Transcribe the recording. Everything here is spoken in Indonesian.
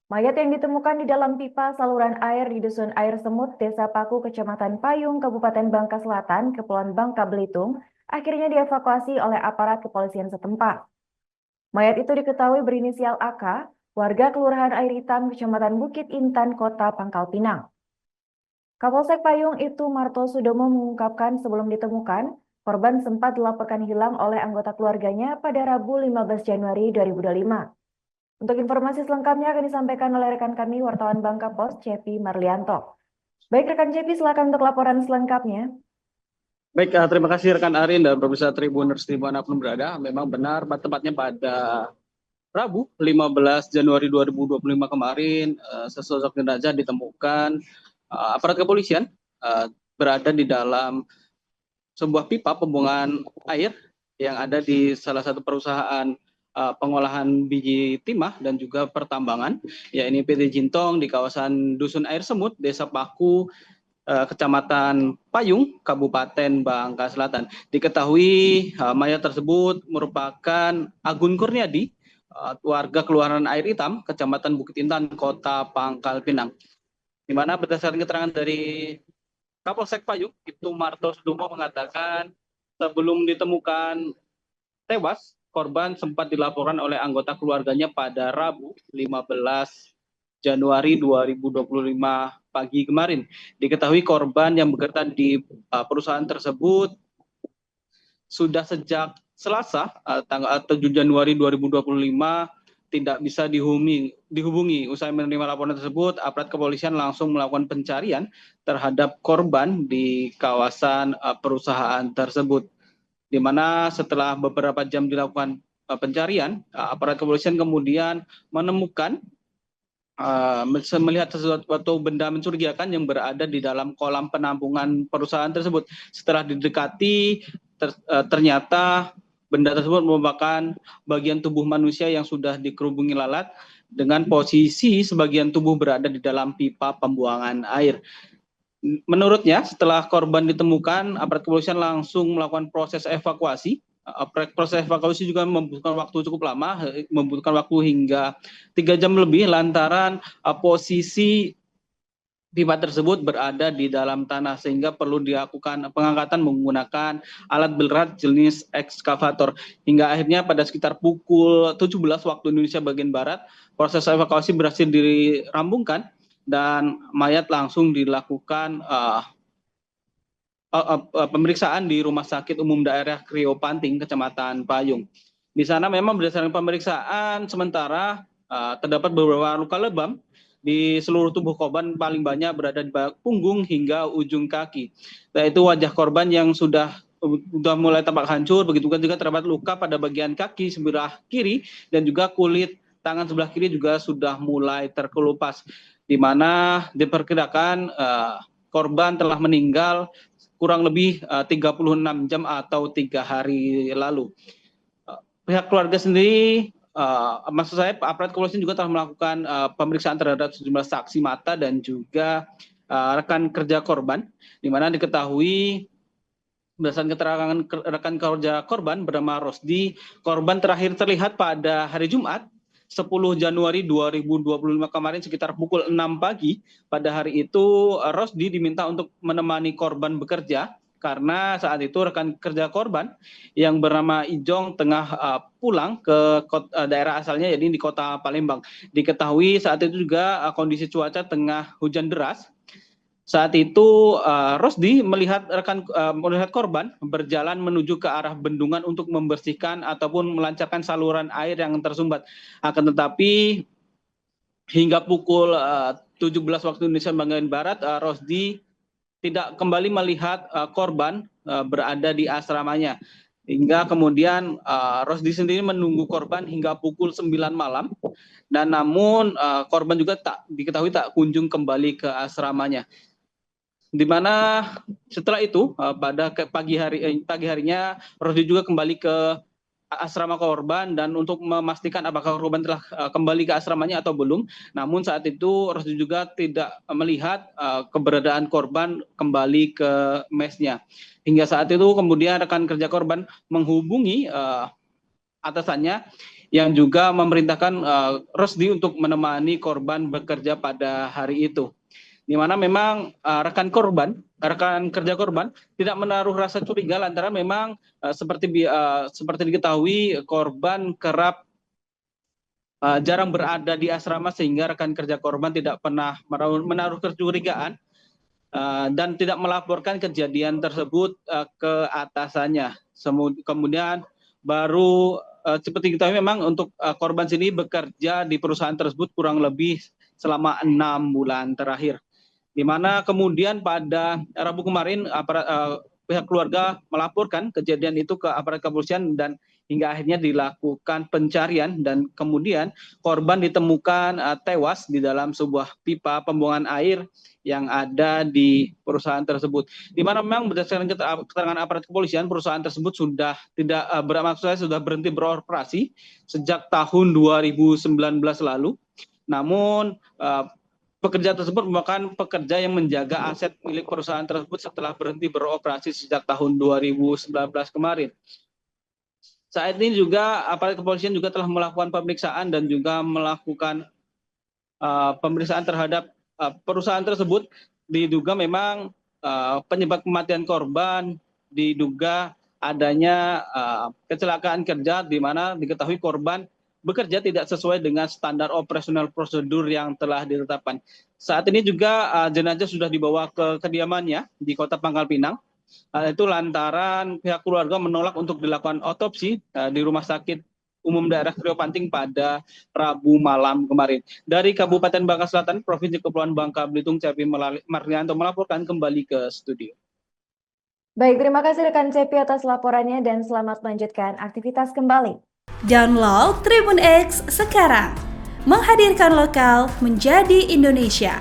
Mayat yang ditemukan di dalam pipa saluran air di Dusun Air Semut, Desa Paku, Kecamatan Payung, Kabupaten Bangka Selatan, Kepulauan Bangka Belitung, akhirnya dievakuasi oleh aparat kepolisian setempat. Mayat itu diketahui berinisial AK, warga Kelurahan Air Hitam, Kecamatan Bukit Intan, Kota Pangkal Pinang. Kapolsek Payung itu Marto Sudomo mengungkapkan sebelum ditemukan, korban sempat dilaporkan hilang oleh anggota keluarganya pada Rabu 15 Januari 2025. Untuk informasi selengkapnya akan disampaikan oleh rekan kami wartawan Bangka Pos, Cepi Marlianto. Baik rekan Cepi, silakan untuk laporan selengkapnya. Baik, terima kasih rekan Arin dan pemirsa Tribuners dimanapun berada. Memang benar, tepatnya pada Rabu 15 Januari 2025 kemarin, sesosok jenazah ditemukan aparat kepolisian berada di dalam sebuah pipa pembuangan air yang ada di salah satu perusahaan pengolahan biji timah dan juga pertambangan, yaitu PT Jintong di kawasan Dusun Air Semut, Desa Paku, Kecamatan Payung, Kabupaten Bangka Selatan. Diketahui mayat tersebut merupakan Agun Kurniadi, warga Kelurahan Air Hitam, Kecamatan Bukit Intan, Kota Pangkal Pinang. Di mana berdasarkan keterangan dari Kapolsek Payung, itu Marto Sudomo mengatakan sebelum ditemukan tewas, korban sempat dilaporkan oleh anggota keluarganya pada Rabu 15 Januari 2025 pagi kemarin. Diketahui korban yang bekerja di perusahaan tersebut sudah sejak Selasa tanggal 7 Januari 2025 tidak bisa dihubungi. Usai menerima laporan tersebut, aparat kepolisian langsung melakukan pencarian terhadap korban di kawasan perusahaan tersebut. Di mana setelah beberapa jam dilakukan pencarian, aparat kepolisian kemudian menemukan melihat sesuatu benda mencurigakan yang berada di dalam kolam penampungan perusahaan tersebut. Setelah didekati, ternyata benda tersebut merupakan bagian tubuh manusia yang sudah dikerubungi lalat dengan posisi sebagian tubuh berada di dalam pipa pembuangan air. Menurutnya, setelah korban ditemukan, aparat kepolisian langsung melakukan proses evakuasi. Proses evakuasi juga membutuhkan waktu cukup lama, membutuhkan waktu hingga 3 jam lebih lantaran posisi pipa tersebut berada di dalam tanah sehingga perlu dilakukan pengangkatan menggunakan alat berat jenis ekskavator. Hingga akhirnya pada sekitar pukul 17 waktu Indonesia bagian Barat, proses evakuasi berhasil dirampungkan dan mayat langsung dilakukan pemeriksaan di Rumah Sakit Umum Daerah Krio Panting, Kecamatan Payung. Di sana memang berdasarkan pemeriksaan sementara terdapat beberapa luka lebam di seluruh tubuh korban, paling banyak berada di punggung hingga ujung kaki. Yaitu wajah korban yang sudah mulai tampak hancur, begitu juga terdapat luka pada bagian kaki sebelah kiri dan juga kulit tangan sebelah kiri juga sudah mulai terkelupas, di mana diperkirakan korban telah meninggal kurang lebih 36 jam atau 3 hari lalu. Pihak keluarga sendiri, maksud saya aparat kepolisian juga telah melakukan pemeriksaan terhadap sejumlah saksi mata dan juga rekan kerja korban, di mana diketahui berdasarkan keterangan rekan kerja korban bernama Rosdi, korban terakhir terlihat pada hari Jumat 10 Januari 2025 kemarin sekitar pukul 6 pagi. Pada hari itu Rosdi diminta untuk menemani korban bekerja karena saat itu rekan kerja korban yang bernama Ijong tengah pulang ke daerah asalnya, jadi di kota Palembang. Diketahui saat itu juga kondisi cuaca tengah hujan deras. Saat itu Rosdi melihat korban berjalan menuju ke arah bendungan untuk membersihkan ataupun melancarkan saluran air yang tersumbat. Akan tetapi hingga pukul 17 waktu Indonesia bagian Barat, Rosdi tidak kembali melihat korban berada di asramanya. Hingga kemudian Rosdi sendiri menunggu korban hingga pukul 9 malam. Dan namun korban juga diketahui tak kunjung kembali ke asramanya. Di mana setelah itu pada pagi harinya Rosdi juga kembali ke asrama korban dan untuk memastikan apakah korban telah kembali ke asramanya atau belum. Namun saat itu Rosdi juga tidak melihat keberadaan korban kembali ke mesnya. Hingga saat itu kemudian rekan kerja korban menghubungi atasannya yang juga memerintahkan Rusdi untuk menemani korban bekerja pada hari itu. Di mana memang rekan kerja korban tidak menaruh rasa curiga lantaran memang seperti diketahui korban kerap jarang berada di asrama sehingga rekan kerja korban tidak pernah menaruh kecurigaan dan tidak melaporkan kejadian tersebut ke atasannya. Kemudian baru seperti diketahui memang untuk korban sini bekerja di perusahaan tersebut kurang lebih selama 6 bulan terakhir. Di mana kemudian pada Rabu kemarin pihak keluarga melaporkan kejadian itu ke aparat kepolisian dan hingga akhirnya dilakukan pencarian dan kemudian korban ditemukan tewas di dalam sebuah pipa pembuangan air yang ada di perusahaan tersebut. Di mana memang berdasarkan keterangan aparat kepolisian perusahaan tersebut sudah sudah berhenti beroperasi sejak tahun 2019 lalu. Namun pekerja tersebut merupakan pekerja yang menjaga aset milik perusahaan tersebut setelah berhenti beroperasi sejak tahun 2019 kemarin. Saat ini juga aparat kepolisian juga telah melakukan pemeriksaan dan juga melakukan pemeriksaan terhadap perusahaan tersebut. Diduga memang penyebab kematian korban diduga adanya kecelakaan kerja di mana diketahui korban bekerja tidak sesuai dengan standar operasional prosedur yang telah ditetapkan. Saat ini juga jenazah sudah dibawa ke kediamannya di Kota Pangkal Pinang. Itu lantaran pihak keluarga menolak untuk dilakukan otopsi di Rumah Sakit Umum Daerah Kriyo Panting pada Rabu malam kemarin. Dari Kabupaten Bangka Selatan, Provinsi Kepulauan Bangka Belitung, Cepi Marlianto melaporkan kembali ke studio. Baik, terima kasih rekan Cepi atas laporannya dan selamat melanjutkan aktivitas kembali. Download Tribun X sekarang, menghadirkan lokal menjadi Indonesia.